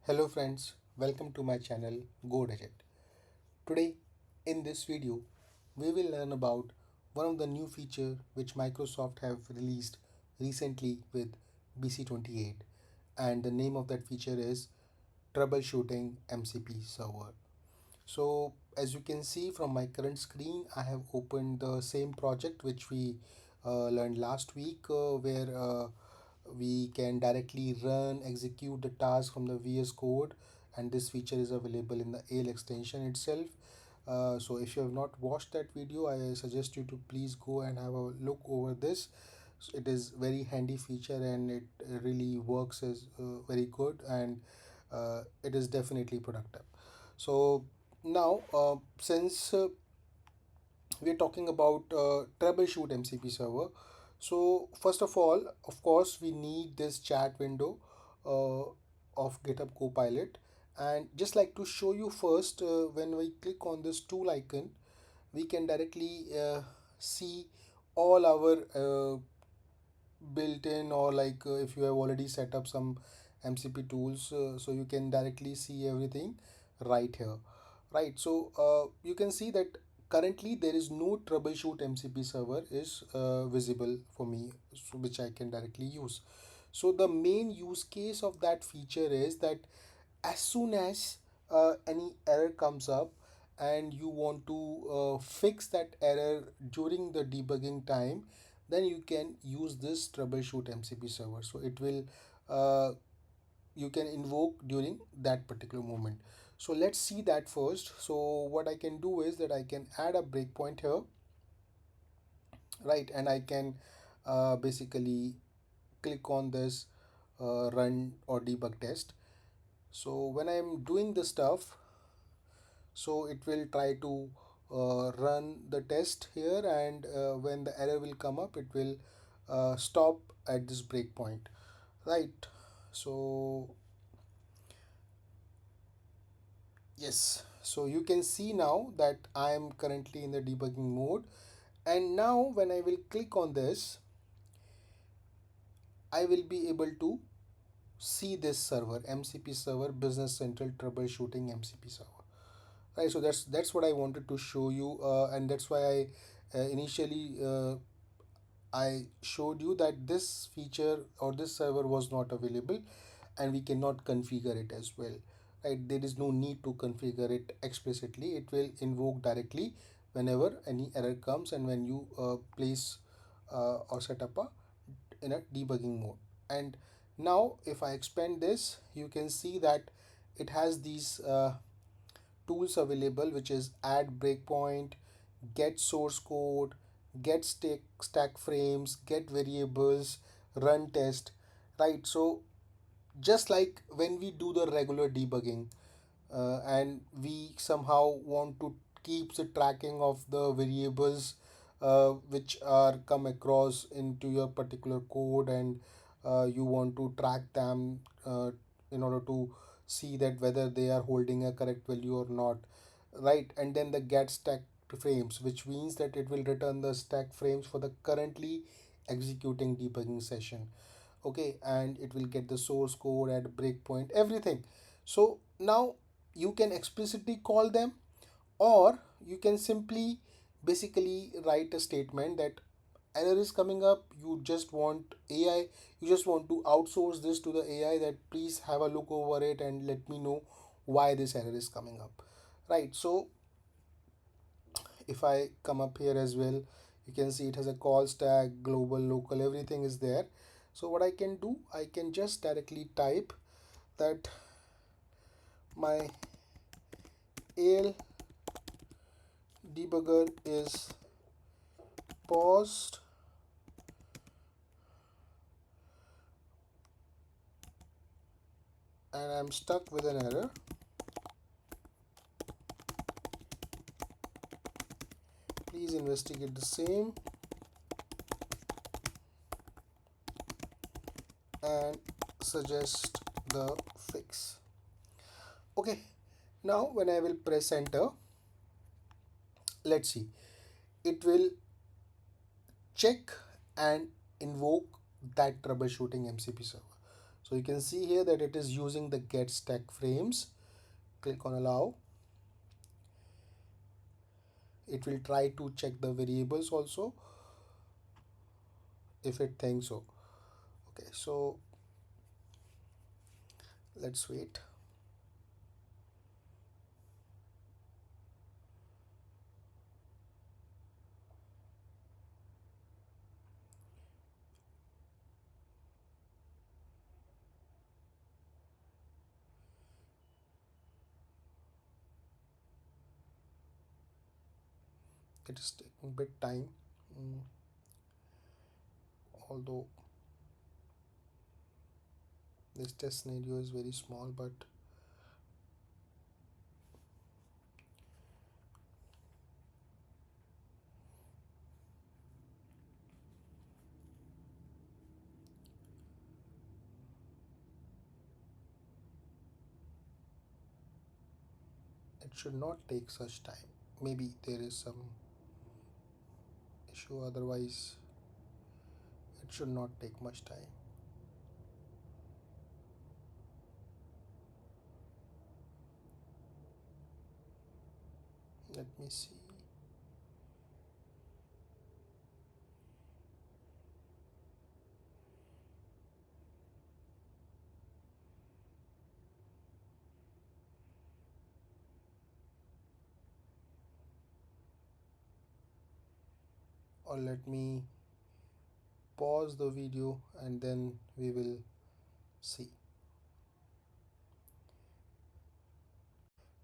Hello friends, welcome to my channel Go Digit. Today in this video we will learn about one of the new feature which Microsoft have released recently with BC28, and the name of that feature is Troubleshooting MCP server. So as you can see from my current screen, I have opened the same project which we learned last week, where we can directly execute the task from the VS Code, and this feature is available in the AL extension itself. So if you have not watched that video, I suggest you to please go and have a look over this. So it is very handy feature and it really works as very good, and it is definitely productive. So now since we are talking about troubleshoot MCP server. So first of all, of course, we need this chat window uh, of GitHub Copilot. And just like to show you first, when we click on this tool icon, we can directly see all our built-in, or like if you have already set up some MCP tools, so you can directly see everything right here. Right, so you can see that currently there is no troubleshoot MCP server is visible for me, so which I can directly use. So the main use case of that feature is that as soon as any error comes up and you want to fix that error during the debugging time, then you can use this troubleshoot MCP server. So it will you can invoke during that particular moment. So let's see that first. So what I can do is that I can add a breakpoint here, right? And I can basically click on this run or debug test. So when I'm doing the stuff, so it will try to run the test here, and when the error will come up, it will stop at this breakpoint, right? So yes, so you can see now that I am currently in the debugging mode, and now when I will click on this, I will be able to see this server, MCP server, Business Central Troubleshooting MCP server. Right, so that's what I wanted to show you, and that's why I initially I showed you that this feature or this server was not available, and we cannot configure it as well. Right, there is no need to configure it explicitly. It will invoke directly whenever any error comes, and when you place or set up a in a debugging mode. And now if I expand this, you can see that it has these tools available, which is add breakpoint, get source code, get stack frames, get variables, run test. Right, so just like when we do the regular debugging, and we somehow want to keep the tracking of the variables which are come across into your particular code, and you want to track them in order to see that whether they are holding a correct value or not, right? And then the get stack frames, which means that it will return the stack frames for the currently executing debugging session. Okay, and it will get the source code at breakpoint, everything. So now you can explicitly call them, or you can simply basically write a statement that error is coming up, you just want AI, you just want to outsource this to the AI, that please have a look over it and let me know why this error is coming up, right? So if I come up here as well, you can see it has a call stack, global, local, everything is there. So what I can do, I can just directly type that my AL debugger is paused and I'm stuck with an error. Please investigate the same and suggest the fix. Okay, now when I will press enter, let's see, it will check and invoke that troubleshooting MCP server. So you can see here that it is using the get stack frames. Click on allow. It will try to check the variables also if it thinks so. Okay, so let's wait. It is taking a bit time. Mm, although this test scenario is very small, but it should not take such time. Maybe there is some issue, otherwise it should not take much time. Let me see. Or let me pause the video and then we will see.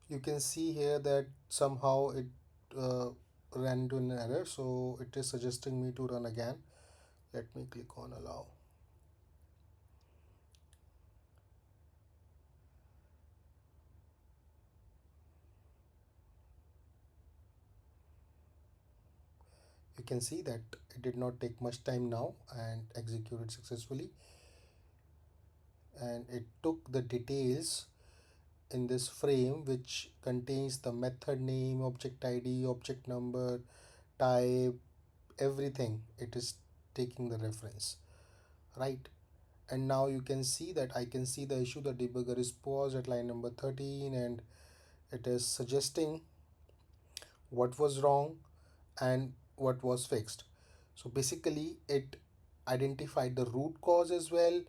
You can see here that somehow it uh, ran into an error, so it is suggesting me to run again. Let me click on allow. You can see that it did not take much time now and executed successfully, and it took the details in this frame which contains the method name, object ID, object number, type, everything. It is taking the reference, right? And now you can see that I can see the issue. The debugger is paused at line number 13 and it is suggesting what was wrong and what was fixed. So basically it identified the root cause as well.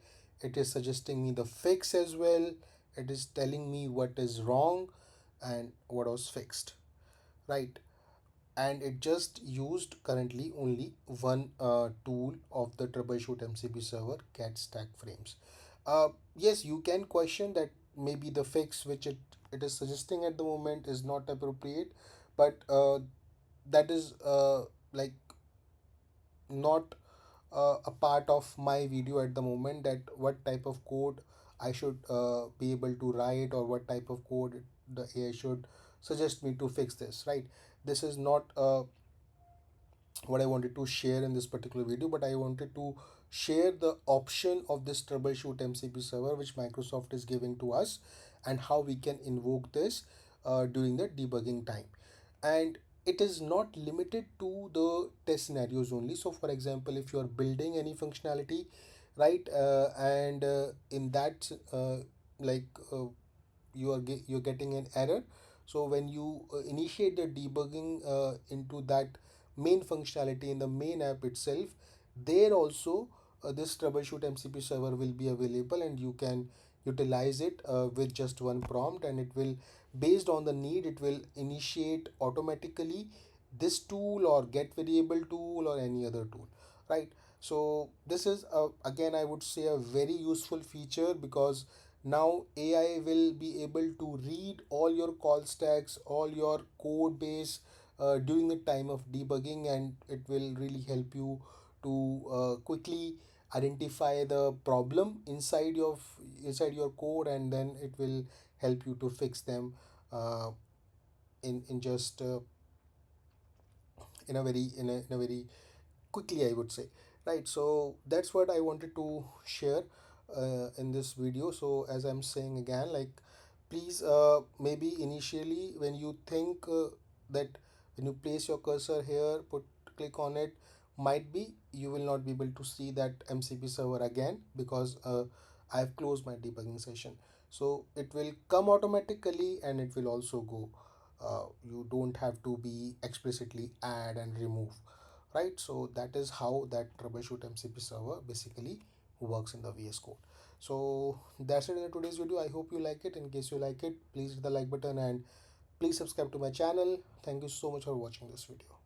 It is suggesting me the fix as well. It is telling me what is wrong and what was fixed, right? And it just used currently only one tool of the Troubleshoot MCP server, cat stack frames. Yes, you can question that maybe the fix which it is suggesting at the moment is not appropriate, but that is like not a part of my video at the moment, that what type of code I should be able to write, or what type of code the AI should suggest me to fix this, right? This is not what I wanted to share in this particular video, but I wanted to share the option of this troubleshoot MCP server which Microsoft is giving to us, and how we can invoke this during the debugging time. And it is not limited to the test scenarios only. So for example, if you are building any functionality, right, and in that like you're getting an error, so when you initiate the debugging into that main functionality in the main app itself, there also this troubleshoot MCP server will be available, and you can utilize it with just one prompt, and it will, based on the need, it will initiate automatically this tool or get variable tool or any other tool, right? So this is again, I would say, a very useful feature, because now AI will be able to read all your call stacks, all your code base during the time of debugging, and it will really help you to quickly identify the problem inside your code, and then it will help you to fix them uh, in just in a very quickly, I would say, right? So that's what I wanted to share in this video. So as I'm saying again, like, please, maybe initially when you think that when you place your cursor here, click on it, might be you will not be able to see that MCP server again, because I've closed my debugging session. So it will come automatically and it will also go. You don't have to be explicitly add and remove, right? So that is how that troubleshoot MCP server basically works in the VS Code. So that's it in today's video. I hope you like it. In case you like it, please hit the like button and please subscribe to my channel. Thank you so much for watching this video.